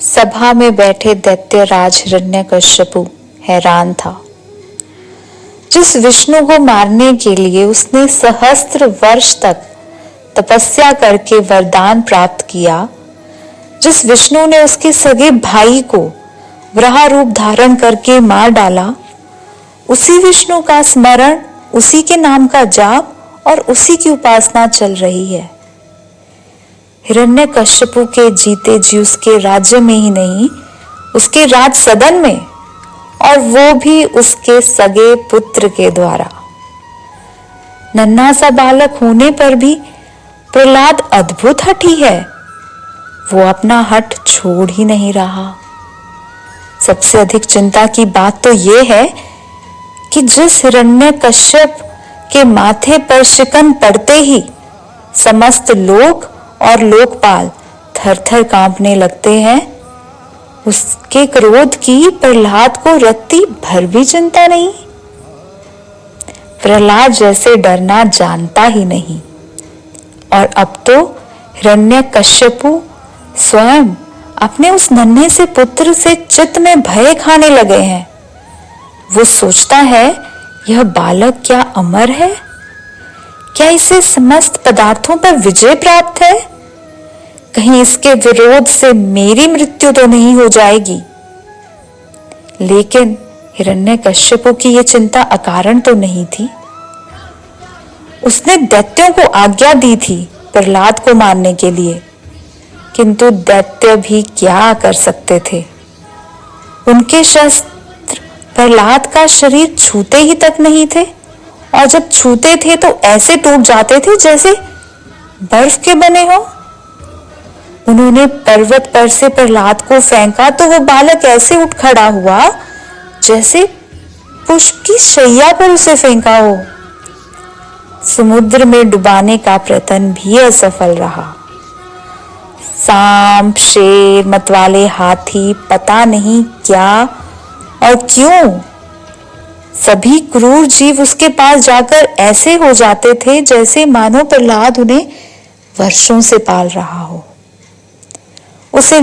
सभा में बैठे दैत्यराज हिरण्यकश्यपु हैरान था। जिस विष्णु को मारने के लिए उसने सहस्त्र वर्ष तक तपस्या करके वरदान प्राप्त किया, जिस विष्णु ने उसके सगे भाई को वराह रूप धारण करके मार डाला, उसी विष्णु का स्मरण, उसी के नाम का जाप और उसी की उपासना चल रही है। हिरण्यकश्यपु के जीते जी उसके राज्य में ही नहीं, उसके राज सदन में, और वो भी उसके सगे पुत्र के द्वारा। नन्हा सा बालक होने पर भी प्रहलाद अद्भुत हठी है। वो अपना हठ छोड़ ही नहीं रहा। सबसे अधिक चिंता की बात तो ये है कि जिस हिरण्यकश्यप के माथे पर शिकन पड़ते ही समस्त लोक और लोकपाल थर-थर कांपने लगते हैं, उसके क्रोध की प्रहलाद को रत्ती भर भी चिंता नहीं। प्रहलाद जैसे डरना जानता ही नहीं। और अब तो हिरण्यकश्यपु स्वयं अपने उस नन्हे से पुत्र से चित्त में भय खाने लगे हैं। वो सोचता है, यह बालक क्या अमर है? क्या इसे समस्त पदार्थों पर विजय प्राप्त है? कहीं इसके विरोध से मेरी मृत्यु तो नहीं हो जाएगी? लेकिन हिरण्यकश्यपु की यह चिंता अकारण तो नहीं थी। उसने दैत्यों को आज्ञा दी थी प्रहलाद को मारने के लिए, किंतु दैत्य भी क्या कर सकते थे? उनके शस्त्र प्रहलाद का शरीर छूते ही तक नहीं थे, और जब छूते थे तो ऐसे टूट जाते थे जैसे बर्फ के बने हो। उन्होंने पर्वत पर से प्रहलाद को फेंका तो वो बालक ऐसे उठ खड़ा हुआ जैसे पुष्प की शैया पर उसे फेंका हो। समुद्र में डुबाने का प्रयत्न भी असफल रहा। सांप, शेर, मतवाले हाथी, पता नहीं क्या और क्यों, सभी क्रूर जीव उसके पास जाकर ऐसे हो जाते थे जैसे मानो प्रहलाद उन्हें वर्षों से पाल रहा हो। उसे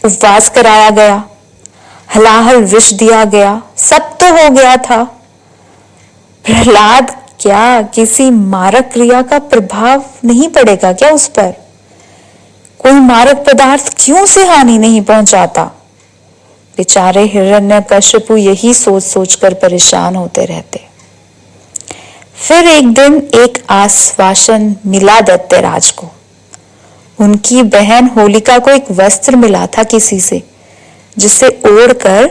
उपवास कराया गया, हलाहल विष दिया गया, सब तो हो गया था। प्रहलाद क्या किसी मारक क्रिया का प्रभाव नहीं पड़ेगा क्या उस पर? कोई मारक पदार्थ क्यों से हानि नहीं पहुंचाता? बेचारे हिरण्यकश्यपु यही सोच सोचकर परेशान होते रहते। फिर एक दिन एक आश्वासन मिला दैत्यराज को। उनकी बहन होलिका को एक वस्त्र मिला था किसी से, जिसे ओढ़कर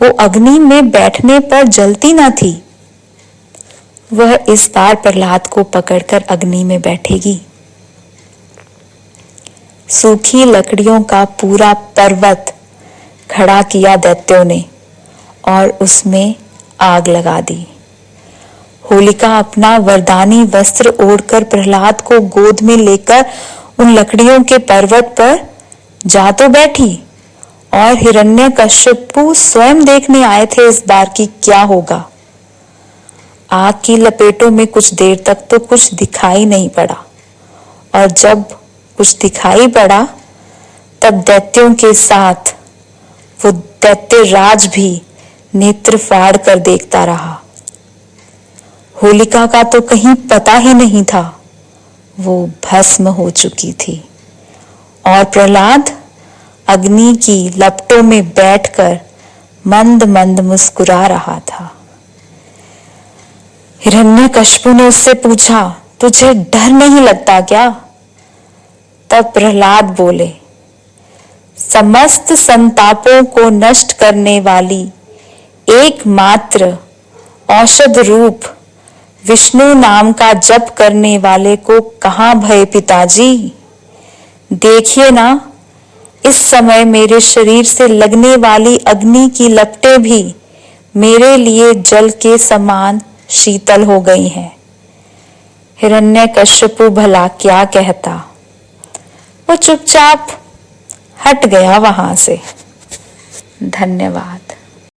वो अग्नि में बैठने पर जलती न थी। वह इस बार प्रहलाद को पकड़कर अग्नि में बैठेगी। सूखी लकड़ियों का पूरा पर्वत खड़ा किया दैत्यों ने और उसमें आग लगा दी। होलिका अपना वरदानी वस्त्र ओढ़कर प्रहलाद को गोद में लेकर उन लकड़ियों के पर्वत पर जा तो बैठी, और हिरण्यकश्यपु स्वयं देखने आए थे इस बार की क्या होगा। आग की लपेटों में कुछ देर तक तो कुछ दिखाई नहीं पड़ा, और जब कुछ दिखाई पड़ा तब दैत्यों के साथ वो दैत्यराज भी नेत्र फाड़ कर देखता रहा। होलिका का तो कहीं पता ही नहीं था, वो भस्म हो चुकी थी, और प्रहलाद अग्नि की लपटों में बैठकर मंद मंद मुस्कुरा रहा था। हिरण्यकश्यपु ने उससे पूछा, तुझे डर नहीं लगता क्या? तब प्रहलाद बोले, समस्त संतापों को नष्ट करने वाली एकमात्र औषध रूप विष्णु नाम का जप करने वाले को कहां भय पिताजी? देखिए ना, इस समय मेरे शरीर से लगने वाली अग्नि की लपटें भी मेरे लिए जल के समान शीतल हो गई हैं। हिरण्यकश्यपु भला क्या कहता? वो चुपचाप हट गया वहां से। धन्यवाद।